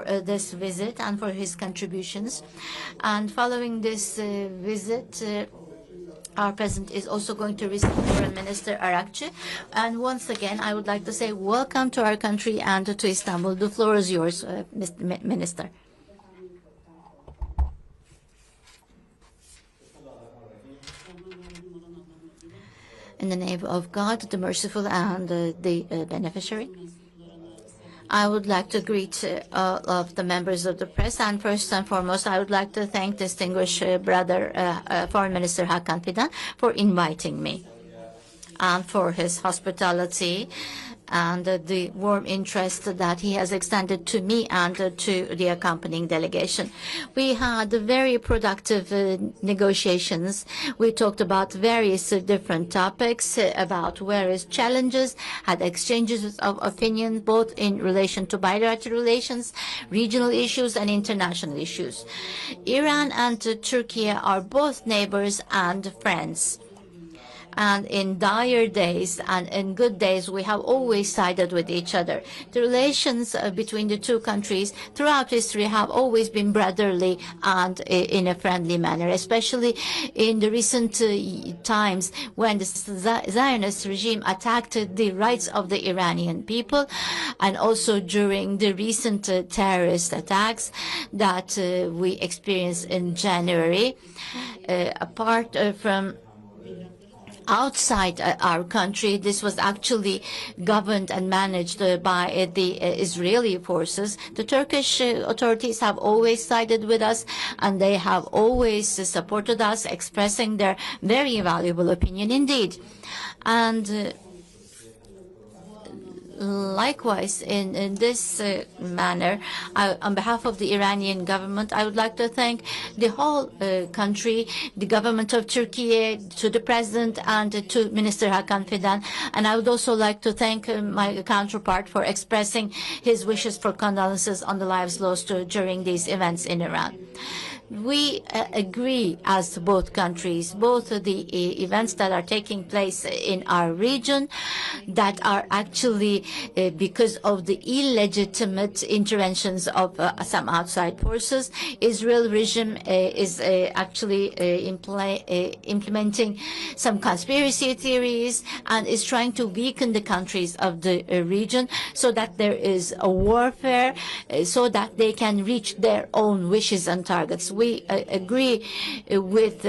this visit and for his contributions. And following this visit, our president is also going to receive Foreign Minister Araqchi. And once again, I would like to say welcome to our country and to Istanbul. The floor is yours, Mr. Minister. In the name of God, the merciful and the beneficiary, I would like to greet all of the members of the press, and first and foremost, I would like to thank distinguished brother Foreign Minister Hakan Fidan for inviting me and for his hospitality and the warm interest that he has extended to me and to the accompanying delegation. We had very productive negotiations. We talked about various different topics, about various challenges, had exchanges of opinion both in relation to bilateral relations, regional issues, and international issues. Iran and Turkey are both neighbors and friends. And in dire days and in good days, we have always sided with each other. The relations between the two countries throughout history have always been brotherly and in a friendly manner, especially in the recent times when the Zionist regime attacked the rights of the Iranian people, and also during the recent terrorist attacks that we experienced in January. Apart from outside our country, this was actually governed and managed by the Israeli forces. The Turkish authorities have always sided with us, and they have always supported us, expressing their very valuable opinion indeed. And likewise, in this manner, on behalf of the Iranian government, I would like to thank the whole country, the government of Turkey, to the president and to Minister Hakan Fidan. And I would also like to thank my counterpart for expressing his wishes for condolences on the lives lost during these events in Iran. We agree as both countries, both the events that are taking place in our region that are actually because of the illegitimate interventions of some outside forces. Israel regime is actually implementing some conspiracy theories and is trying to weaken the countries of the region so that there is a warfare so that they can reach their own wishes and targets. We agree with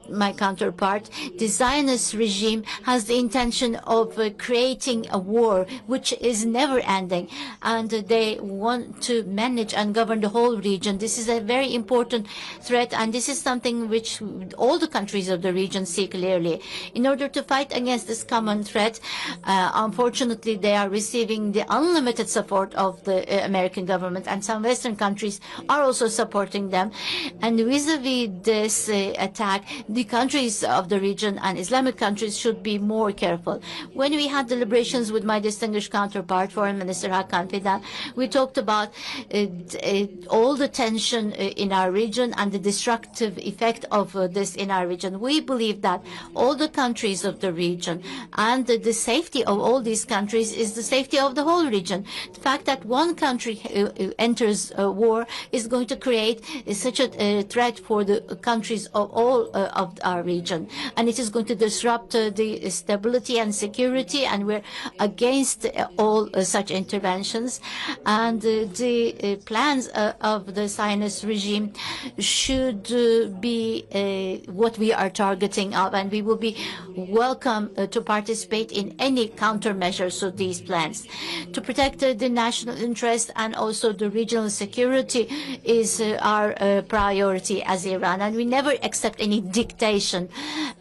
my counterpart. The Zionist regime has the intention of creating a war which is never ending, and they want to manage and govern the whole region. This is a very important threat, and this is something which all the countries of the region see clearly. In order to fight against this common threat, unfortunately, they are receiving the unlimited support of the American government, and some Western countries are also supporting them. And vis-a-vis this attack, the countries of the region and Islamic countries should be more careful. When we had deliberations with my distinguished counterpart, Foreign Minister Hakan Fidan, we talked about all the tension in our region and the destructive effect of this in our region. We believe that all the countries of the region and the safety of all these countries is the safety of the whole region. The fact that one country enters a war is going to create such a threat for the countries of all of our region, and it is going to disrupt the stability and security, and we're against all such interventions. And the plans of the Zionist regime should be what we are targeting of, and we will be welcome to participate in any countermeasures to these plans. To protect the national interest and also the regional security is our priority as Iran, and we never accept any dictation.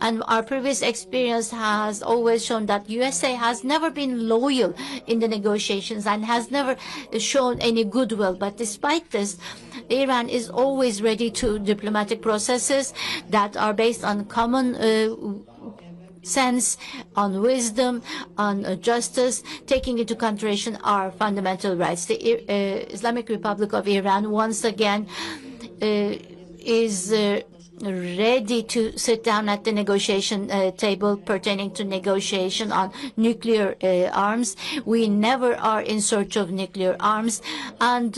And our previous experience has always shown that USA has never been loyal in the negotiations and has never shown any goodwill. But despite this, Iran is always ready to diplomatic processes that are based on common sense, on wisdom, on justice, taking into consideration our fundamental rights. The Islamic Republic of Iran once again is ready to sit down at the negotiation table pertaining to negotiation on nuclear arms. We never are in search of nuclear arms, and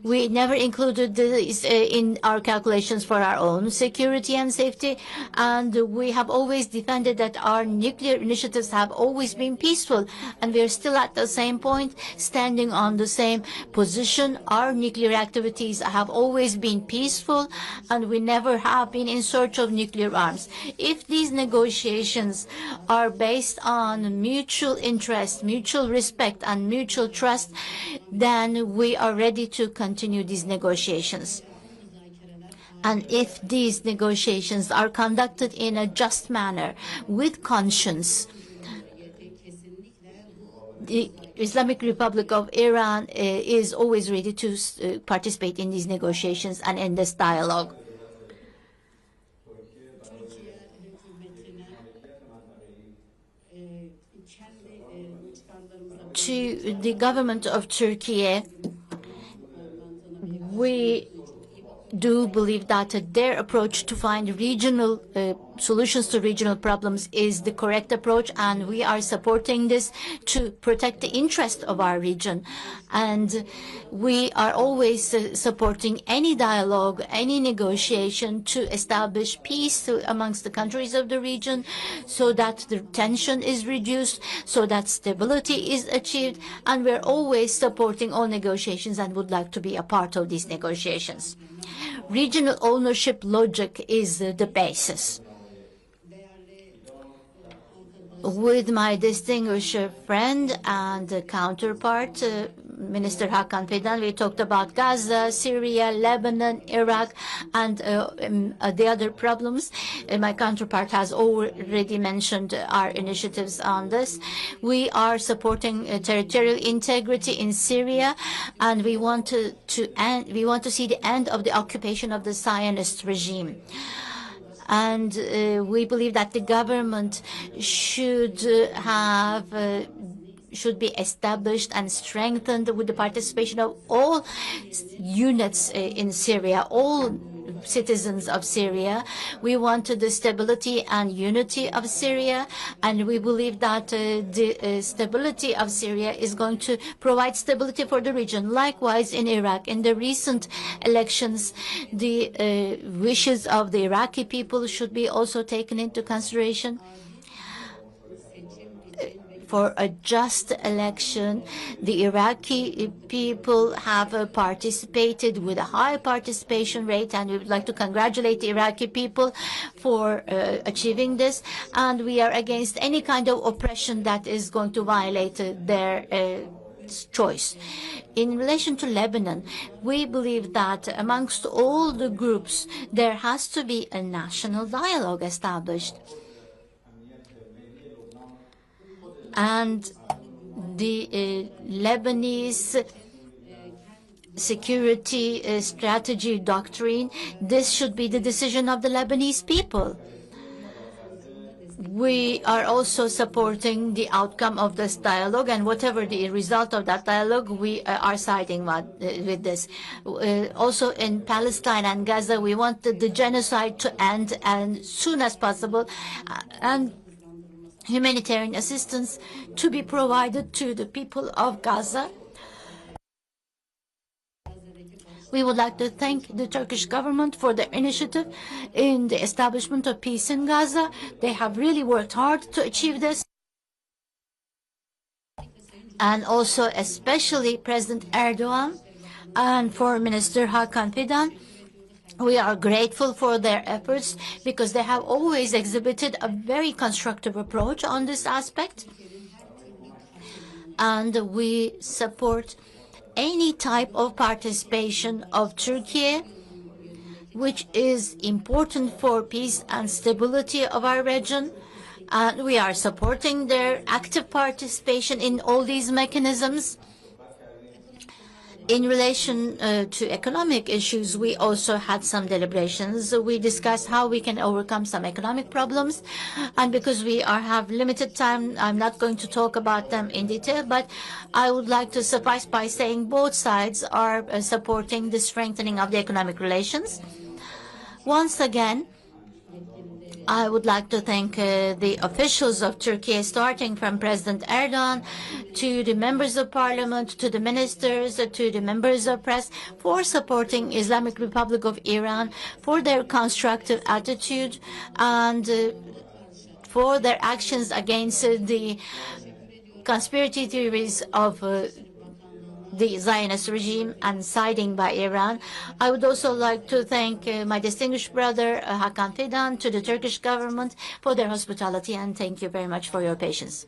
we never included this in our calculations for our own security and safety. And we have always defended that our nuclear initiatives have always been peaceful, and we are still at the same point, standing on the same position. Our nuclear activities have always been peaceful, and we never have been in search of nuclear arms. If these negotiations are based on mutual interest, mutual respect, and mutual trust, then we are ready to continue these negotiations. And if these negotiations are conducted in a just manner, with conscience, the Islamic Republic of Iran is always ready to participate in these negotiations and in this dialogue. To the government of Turkey, we do believe that their approach to find regional solutions to regional problems is the correct approach, and we are supporting this to protect the interest of our region. And we are always supporting any dialogue, any negotiation to establish peace amongst the countries of the region, so that the tension is reduced, so that stability is achieved, and we're always supporting all negotiations and would like to be a part of these negotiations. Regional ownership logic is the basis. With my distinguished friend and counterpart, Minister Hakan Fidan, we talked about Gaza, Syria, Lebanon, Iraq, and the other problems. My counterpart has already mentioned our initiatives on this. We are supporting territorial integrity in Syria, and we want to see the end of the occupation of the Zionist regime. And we believe that the government should be established and strengthened with the participation of all units in Syria, all citizens of Syria. We want the stability and unity of Syria, and we believe that the stability of Syria is going to provide stability for the region. Likewise, in Iraq, in the recent elections, the wishes of the Iraqi people should be also taken into consideration. For a just election, the Iraqi people have participated with a high participation rate, and we would like to congratulate the Iraqi people for achieving this. And we are against any kind of oppression that is going to violate their choice. In relation to Lebanon, we believe that amongst all the groups, there has to be a national dialogue established. And the Lebanese security strategy doctrine, this should be the decision of the Lebanese people. We are also supporting the outcome of this dialogue, and whatever the result of that dialogue, we are siding with this. Also in Palestine and Gaza, we want the genocide to end as soon as possible, and humanitarian assistance to be provided to the people of Gaza. We would like to thank the Turkish government for their initiative in the establishment of peace in Gaza. They have really worked hard to achieve this. And also especially President Erdogan and Foreign Minister Hakan Fidan. We are grateful for their efforts because they have always exhibited a very constructive approach on this aspect. And we support any type of participation of Turkey, which is important for peace and stability of our region. And we are supporting their active participation in all these mechanisms. In relation to economic issues, we also had some deliberations. We discussed how we can overcome some economic problems. And because we have limited time, I'm not going to talk about them in detail, but I would like to suffice by saying both sides are supporting the strengthening of the economic relations. Once again, I would like to thank the officials of Turkey, starting from President Erdogan to the members of parliament, to the ministers, to the members of press, for supporting Islamic Republic of Iran, for their constructive attitude, and for their actions against the conspiracy theories of the Zionist regime and siding by Iran. I would also like to thank my distinguished brother Hakan Fidan, to the Turkish government for their hospitality, and thank you very much for your patience.